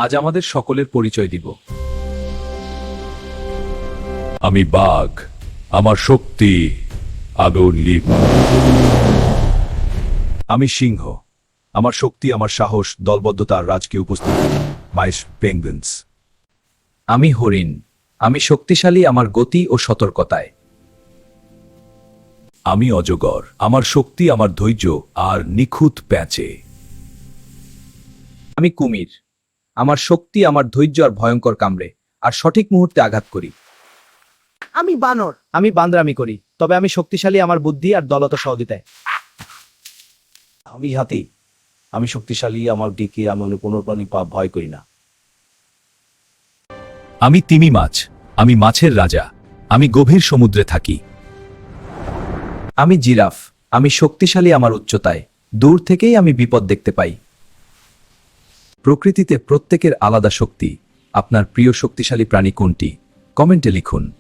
আজ আমাদের সকলের পরিচয় দিব। আমি বাঘ, আমার শক্তি আগুন লিভ। আমি সিংহ, আমার শক্তি, আমার সাহস, দলবদ্ধতা আর রাজকীয় উপস্থিতি। মাইস পেঙ্গুইনস। আমি হরিণ, আমি শক্তিশালী আমার গতি ও সতর্কতায়। আমি অজগর, আমার শক্তি, আমার ধৈর্য আর নিখুঁত প্যাঁচে। আমি কুমির, আমার শক্তি আমার ধৈর্য আর ভয়ঙ্কর কামড়ে আর সঠিক মুহূর্তে আঘাত করি। আমি বানর, আমি বান্দরামি করি, তবে আমি শক্তিশালী আমার বুদ্ধি আর দলত সহযোগিতায়। আমি হাতি, আমি শক্তিশালী, আমার ডিকে, আমি কোনো প্রাণী ভয় করি না। আমি তিমি মাছ, আমি মাছের রাজা, আমি গভীর সমুদ্রে থাকি। আমি জিরাফ, আমি শক্তিশালী আমার উচ্চতায়, দূর থেকেই আমি বিপদ দেখতে পাই। প্রকৃতিতে প্রত্যেকের আলাদা শক্তি। আপনার প্রিয় শক্তিশালী প্রাণী কোনটি? কমেন্টে লিখুন।